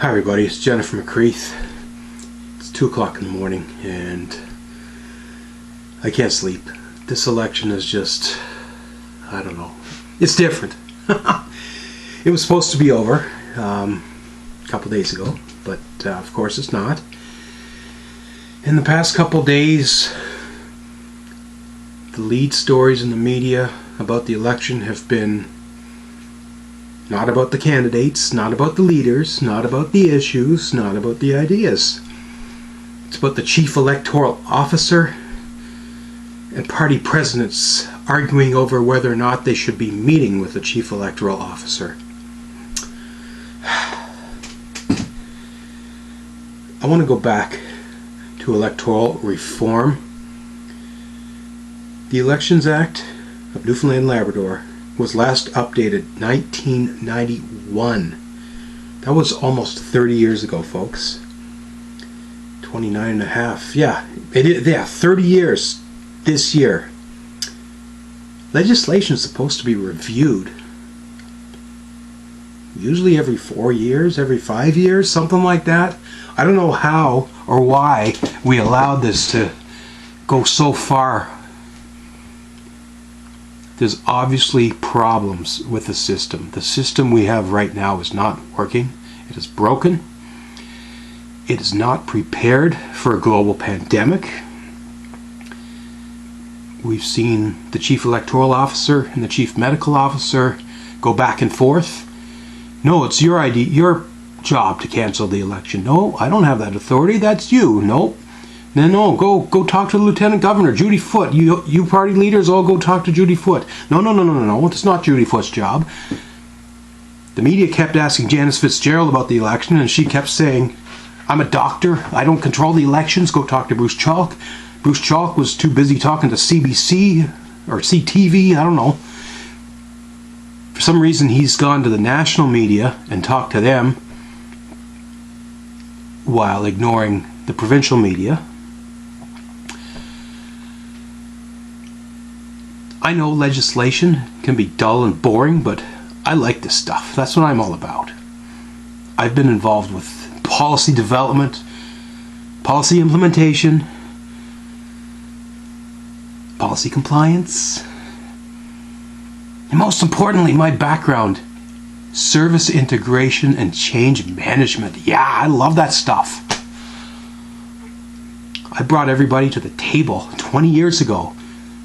Hi everybody, it's Jenn from McCreath. It's 2 o'clock in the morning and I can't sleep. This election is just, I don't know. It's different. It was supposed to be over a couple days ago, but of course it's not. In the past couple days, the lead stories in the media about the election have been not about the candidates, not about the leaders, not about the issues, not about the ideas. It's about the chief electoral officer and party presidents arguing over whether or not they should be meeting with the chief electoral officer. I want to go back to electoral reform. The Elections Act of Newfoundland and Labrador was last updated 1991. That was almost 30 years ago, folks. 29 and a half. Yeah, 30 years this year. Legislation is supposed to be reviewed usually every 4 years, every 5 years, something like that. I don't know how or why we allowed this to go so far. There's obviously problems with the system. The system we have right now is not working. It is broken. It is not prepared for a global pandemic. We've seen the chief electoral officer and the chief medical officer go back and forth. No, it's your idea, your job to cancel the election. No, I don't have that authority. That's you. No. No, go talk to the Lieutenant Governor, Judy Foote. You party leaders all go talk to Judy Foote. No. It's not Judy Foote's job. The media kept asking Janice Fitzgerald about the election, and she kept saying, I'm a doctor. I don't control the elections. Go talk to Bruce Chalk. Bruce Chalk was too busy talking to CBC or CTV. I don't know. For some reason, he's gone to the national media and talked to them while ignoring the provincial media. I know legislation can be dull and boring, but I like this stuff. That's what I'm all about. I've been involved with policy development, policy implementation, policy compliance, and most importantly, my background, service integration and change management. Yeah, I love that stuff. I brought everybody to the table 20 years ago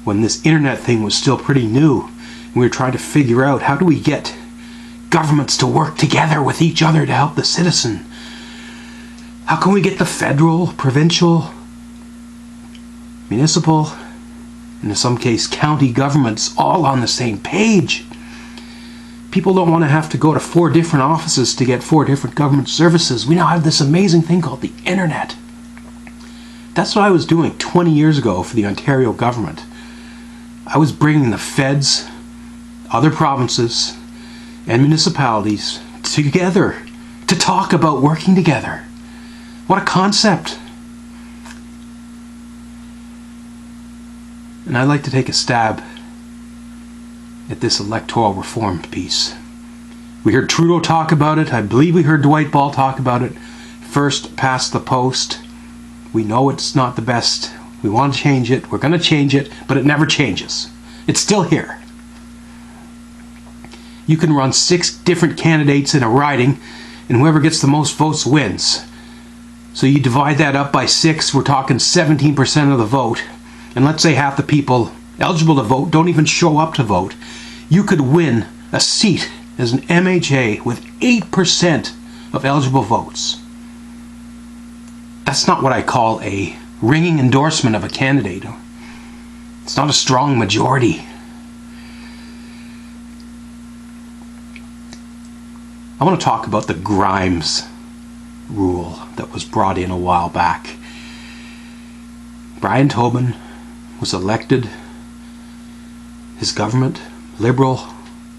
when this internet thing was still pretty new. We were trying to figure out, how do we get governments to work together with each other to help the citizen? How can we get the federal, provincial, municipal, and in some case county governments all on the same page? People don't want to have to go to 4 different offices to get 4 different government services. We now have this amazing thing called the internet. That's what I was doing 20 years ago for the Ontario government. I was bringing the feds, other provinces, and municipalities together to talk about working together. What a concept. And I'd like to take a stab at this electoral reform piece. We heard Trudeau talk about it. I believe we heard Dwight Ball talk about it. First past the post. We know it's not the best. We want to change it. We're going to change it, but it never changes. It's still here. You can run 6 different candidates in a riding, and whoever gets the most votes wins. So you divide that up by 6, we're talking 17% of the vote. And let's say half the people eligible to vote don't even show up to vote. You could win a seat as an MHA with 8% of eligible votes. That's not what I call a ringing endorsement of a candidate. It's not a strong majority. I want to talk about the Grimes rule that was brought in a while back. Brian Tobin was elected. His government, Liberal,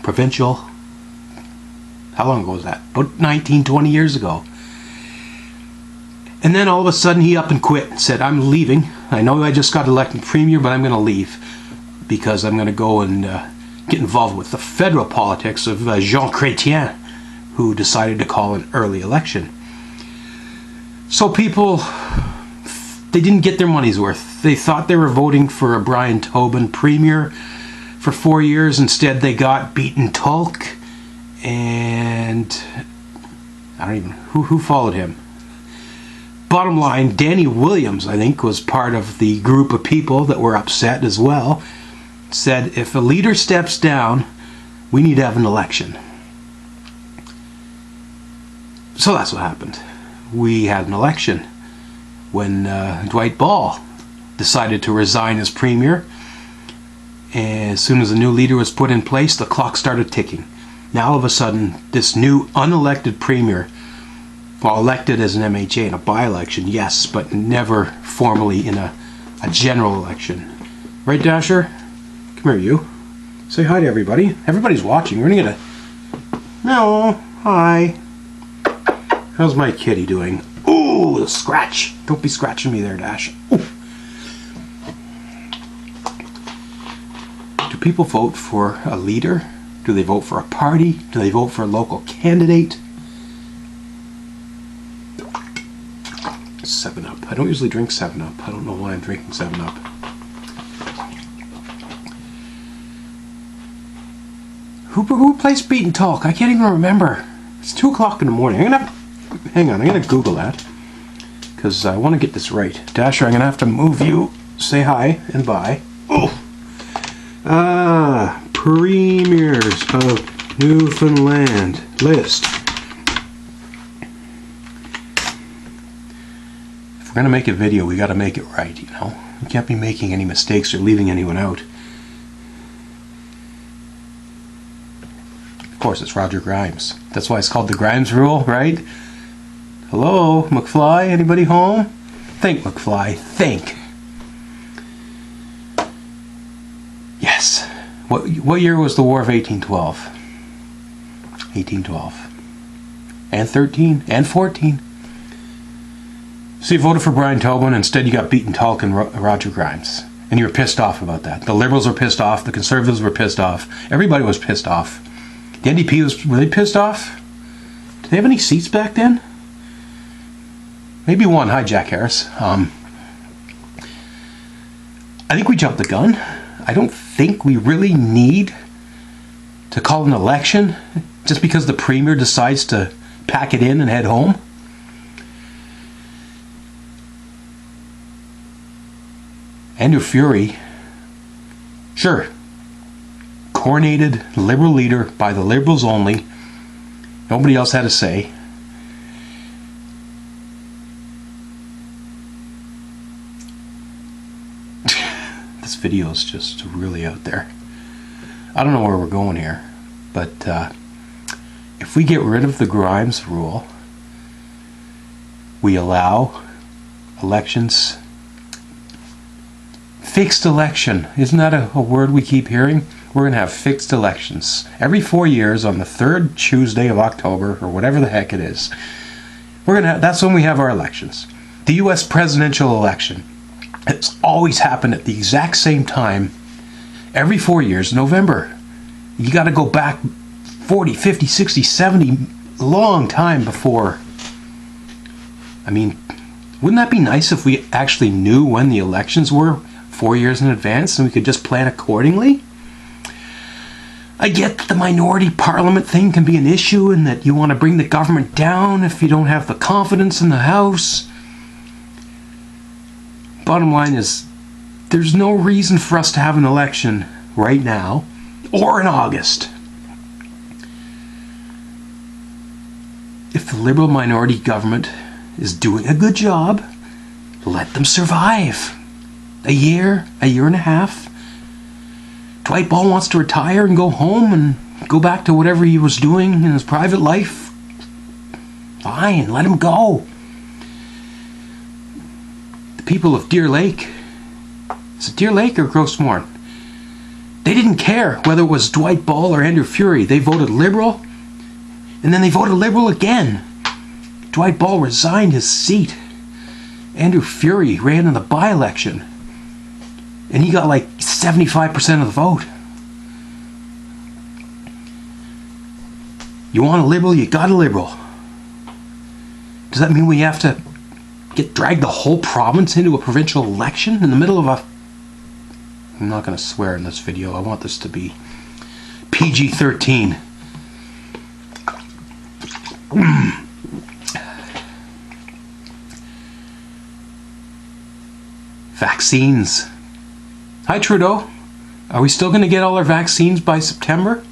provincial. How long ago was that? About 19, 20 years ago. And then all of a sudden he up and quit and said, I'm leaving. I know I just got elected premier, but I'm going to leave because I'm going to go and get involved with the federal politics of Jean Chrétien, who decided to call an early election. So people, they didn't get their money's worth. They thought they were voting for a Brian Tobin premier for 4 years. Instead, they got Beaton Tulk, and I don't even, who followed him? Bottom line, Danny Williams, I think, was part of the group of people that were upset as well. Said, if a leader steps down, we need to have an election. So that's what happened. We had an election when Dwight Ball decided to resign as premier. And as soon as a new leader was put in place, the clock started ticking. Now all of a sudden, this new unelected premier, well, elected as an MHA in a by-election, yes, but never formally in a general election. Right, Dasher? Come here, you. Say hi to everybody. Everybody's watching. We're gonna get a... No, hi. How's my kitty doing? Ooh, scratch. Don't be scratching me there, Dash. Ooh. Do people vote for a leader? Do they vote for a party? Do they vote for a local candidate? 7-Up. I don't usually drink 7-Up. I don't know why I'm drinking 7-Up. Who plays Beaton Talk? I can't even remember. It's 2 o'clock in the morning. Hang on, I'm gonna Google that, because I want to get this right. Dasher, I'm gonna have to move you. Say hi and bye. Oh. Premiers of Newfoundland list. If we're gonna make a video, we gotta make it right, you know? We can't be making any mistakes or leaving anyone out. Of course, it's Roger Grimes. That's why it's called the Grimes Rule, right? Hello, McFly? Anybody home? Think, McFly. Think. Yes. What year was the War of 1812? 1812. And 13. And 14. So you voted for Brian Tobin. Instead, you got Beaton Tulk and Roger Grimes. And you were pissed off about that. The Liberals were pissed off. The Conservatives were pissed off. Everybody was pissed off. The NDP were they pissed off? Did they have any seats back then? Maybe one. Hi, Jack Harris. I think we jumped the gun. I don't think we really need to call an election just because the premier decides to pack it in and head home. Andrew Furey, sure, coronated Liberal leader by the Liberals only. Nobody else had a say. This video is just really out there. I don't know where we're going here, but if we get rid of the Grimes rule, we allow elections. Fixed election. Isn't that a word we keep hearing? We're going to have fixed elections. Every 4 years on the 3rd Tuesday of October, or whatever the heck it is. That's when we have our elections. The U.S. presidential election. It's always happened at the exact same time. Every 4 years, November. You got to go back 40, 50, 60, 70, long time before. I mean, wouldn't that be nice if we actually knew when the elections were 4 years in advance and we could just plan accordingly? I get that the minority parliament thing can be an issue and that you want to bring the government down if you don't have the confidence in the House. Bottom line is, there's no reason for us to have an election right now or in August. If the Liberal minority government is doing a good job, let them survive. A year and a half. Dwight Ball wants to retire and go home and go back to whatever he was doing in his private life. Fine, let him go. The people of Deer Lake, is it Deer Lake or Grossmorn? They didn't care whether it was Dwight Ball or Andrew Furey. They voted Liberal, and then they voted Liberal again. Dwight Ball resigned his seat. Andrew Furey ran in the by-election, and he got like 75% of the vote. You want a Liberal, you got a Liberal. Does that mean we have to drag the whole province into a provincial election in the middle of a... I'm not going to swear in this video. I want this to be PG-13. Vaccines. Hi, Trudeau. Are we still going to get all our vaccines by September?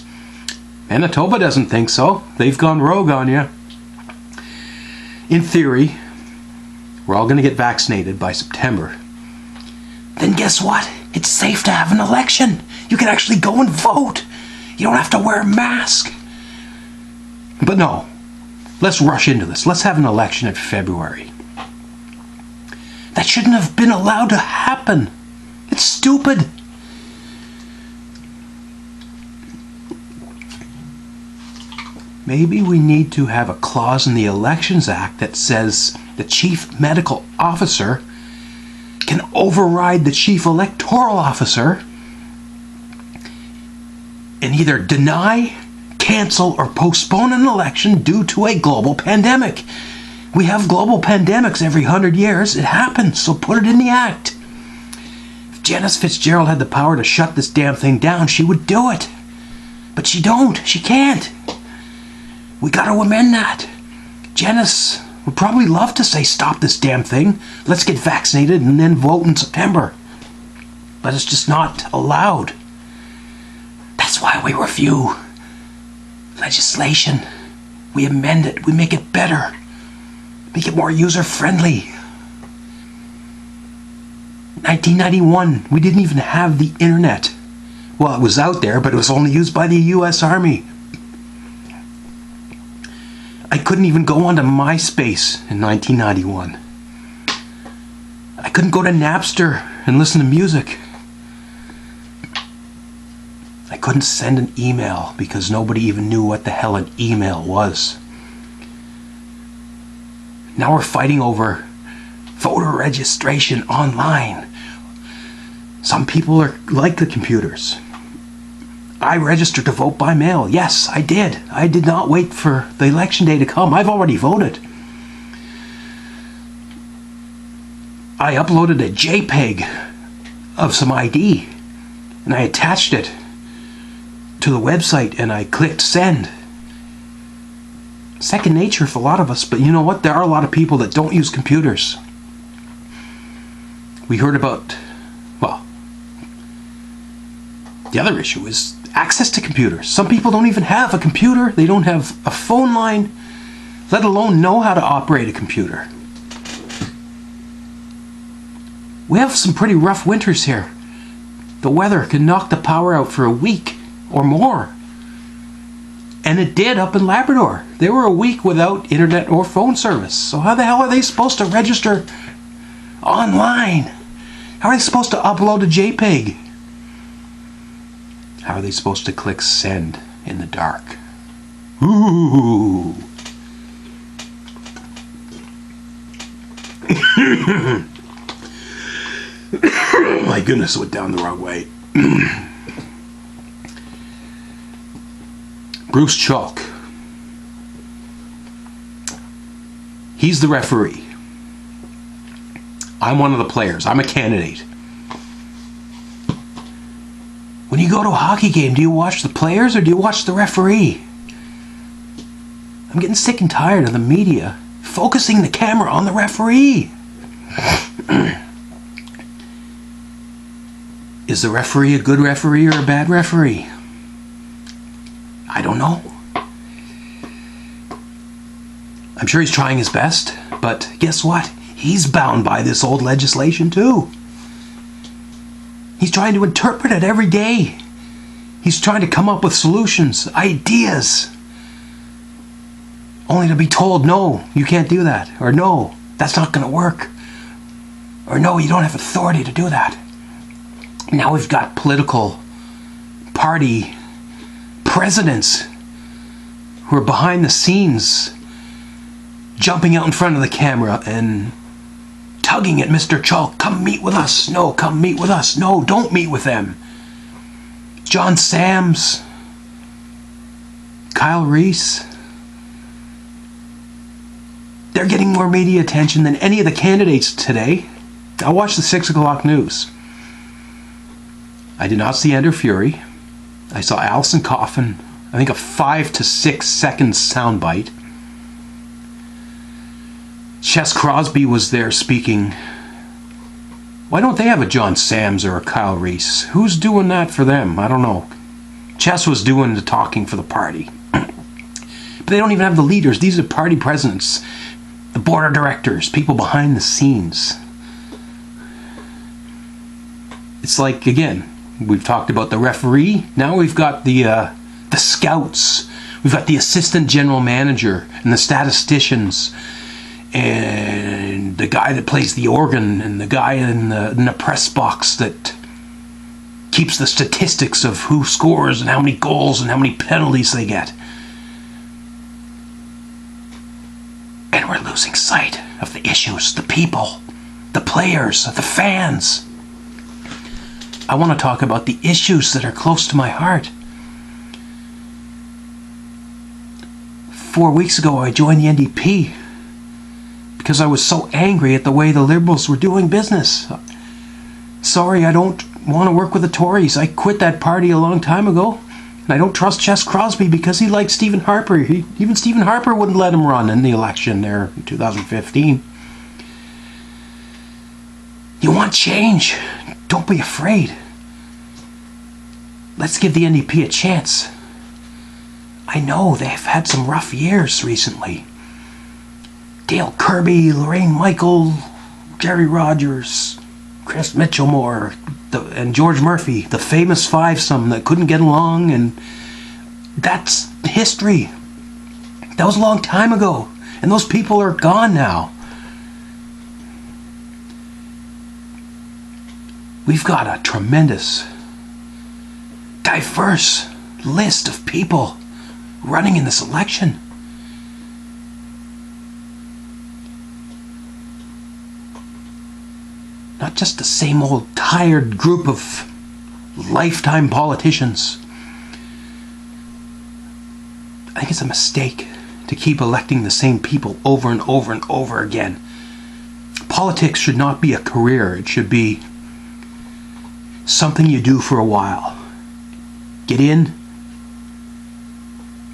Manitoba doesn't think so. They've gone rogue on you. In theory, we're all going to get vaccinated by September. Then guess what? It's safe to have an election. You can actually go and vote. You don't have to wear a mask. But no, let's rush into this. Let's have an election in February. That shouldn't have been allowed to happen. It's stupid. Maybe we need to have a clause in the Elections Act that says the chief medical officer can override the chief electoral officer and either deny, cancel, or postpone an election due to a global pandemic. We have global pandemics every 100 years. It happens, so put it in the act. If Janice Fitzgerald had the power to shut this damn thing down, she would do it. But she don't. She can't. We got to amend that. Janice would probably love to say, stop this damn thing. Let's get vaccinated and then vote in September. But it's just not allowed. That's why we review legislation. We amend it. We make it better. Make it more user-friendly. 1991, we didn't even have the internet. Well, it was out there, but it was only used by the U.S. Army. I couldn't even go onto MySpace in 1991. I couldn't go to Napster and listen to music. I couldn't send an email because nobody even knew what the hell an email was. Now we're fighting over voter registration online. Some people are like the computers. I registered to vote by mail. Yes, I did. I did not wait for the election day to come. I've already voted. I uploaded a JPEG of some ID and I attached it to the website and I clicked send. Second nature for a lot of us, but you know what? There are a lot of people that don't use computers. We heard about, well, the other issue is access to computers. Some people don't even have a computer. They don't have a phone line, let alone know how to operate a computer. We have some pretty rough winters here. The weather can knock the power out for a week or more. And it did up in Labrador. They were a week without internet or phone service. So how the hell are they supposed to register online? How are they supposed to upload a JPEG? How are they supposed to click send in the dark? Ooh. My goodness, it went down the wrong way. Bruce Chalk. He's the referee. I'm one of the players. I'm a candidate. When you go to a hockey game, do you watch the players or do you watch the referee? I'm getting sick and tired of the media focusing the camera on the referee. Is the referee a good referee or a bad referee? I don't know. I'm sure he's trying his best, but guess what? He's bound by this old legislation too. He's trying to interpret it every day. He's trying to come up with solutions, ideas, only to be told, no, you can't do that, or no, that's not going to work, or no, you don't have authority to do that. Now we've got political party presidents who are behind the scenes jumping out in front of the camera and tugging at Mr. Chalk. Come meet with us. No, come meet with us. No, don't meet with them. John Sams, Kyle Reese. They're getting more media attention than any of the candidates today. I watched the 6 o'clock news. I did not see Andrew Fury. I saw Alison Coffin, I think a 5 to 6 second soundbite. Chess Crosby was there speaking. Why don't they have a John Sams or a Kyle Reese? Who's doing that for them? I don't know. Chess was doing the talking for the party. But they don't even have the leaders. These are party presidents, the board of directors, people behind the scenes. It's like, again, we've talked about the referee. Now we've got the scouts. We've got the assistant general manager and the statisticians and the guy that plays the organ and the guy in the press box that keeps the statistics of who scores and how many goals and how many penalties they get. And we're losing sight of the issues, the people, the players, the fans. I want to talk about the issues that are close to my heart. 4 weeks ago, I joined the NDP because I was so angry at the way the Liberals were doing business. Sorry, I don't want to work with the Tories. I quit that party a long time ago. And I don't trust Chess Crosby because he liked Stephen Harper. Even Stephen Harper wouldn't let him run in the election there in 2015. You want change? Don't be afraid. Let's give the NDP a chance. I know they've had some rough years recently. Dale Kirby, Lorraine Michael, Jerry Rogers, Chris Mitchellmore, and George Murphy, the famous fivesome that couldn't get along, and that's history. That was a long time ago, and those people are gone now. We've got a tremendous, diverse list of people running in this election. Not just the same old tired group of lifetime politicians. I think it's a mistake to keep electing the same people over and over and over again. Politics should not be a career. It should be something you do for a while. Get in,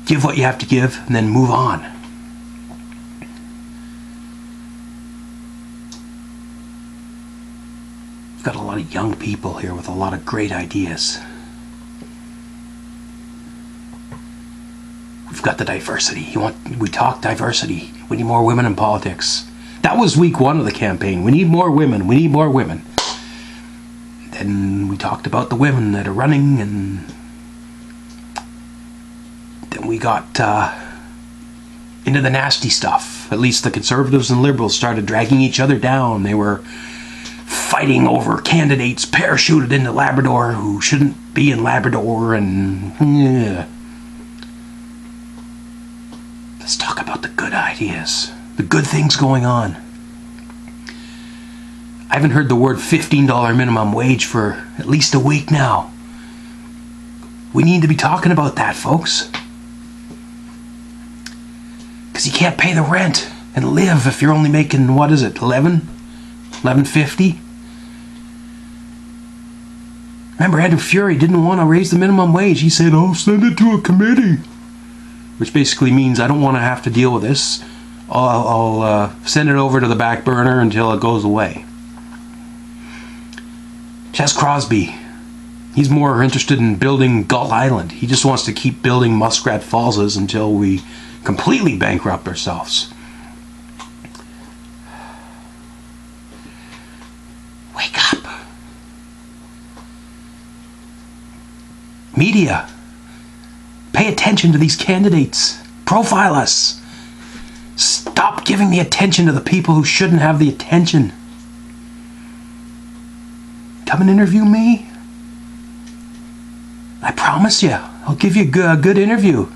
give what you have to give, and then move on. We've got a lot of young people here with a lot of great ideas. We've got the diversity. We talk diversity. We need more women in politics. That was week 1 of the campaign. We need more women. We need more women. Then we talked about the women that are running, and then we got into the nasty stuff. At least the Conservatives and Liberals started dragging each other down. They were fighting over candidates parachuted into Labrador who shouldn't be in Labrador, and let's talk about the good ideas, the good things going on. I haven't heard the word $15 minimum wage for at least a week now. We need to be talking about that, folks. Because you can't pay the rent and live if you're only making, what is it, $11.50? Remember, Andrew Fury didn't want to raise the minimum wage. He said, "I'll send it to a committee." Which basically means I don't want to have to deal with this. I'll send it over to the back burner until it goes away. Chess Crosby, he's more interested in building Gull Island. He just wants to keep building Muskrat Fallses until we completely bankrupt ourselves. Wake up. Media, pay attention to these candidates. Profile us. Stop giving the attention to the people who shouldn't have the attention. Come and interview me. I promise you, I'll give you a good interview.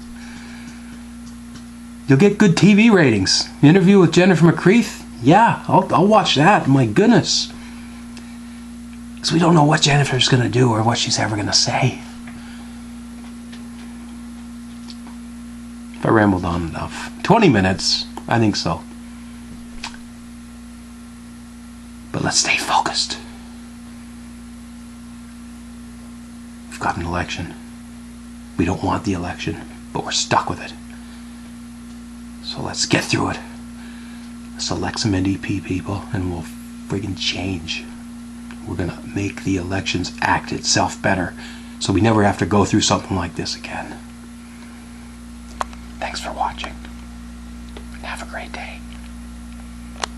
You'll get good TV ratings. Interview with Jennifer McCreath? Yeah, I'll watch that. My goodness. Because we don't know what Jennifer's going to do or what she's ever going to say. If I rambled on enough. 20 minutes, I think so. But let's stay focused. We've got an election. We don't want the election, but we're stuck with it. So let's get through it. Let's elect some NDP people and we'll friggin' change. We're gonna make the elections act itself better so we never have to go through something like this again. Thanks for watching. And have a great day.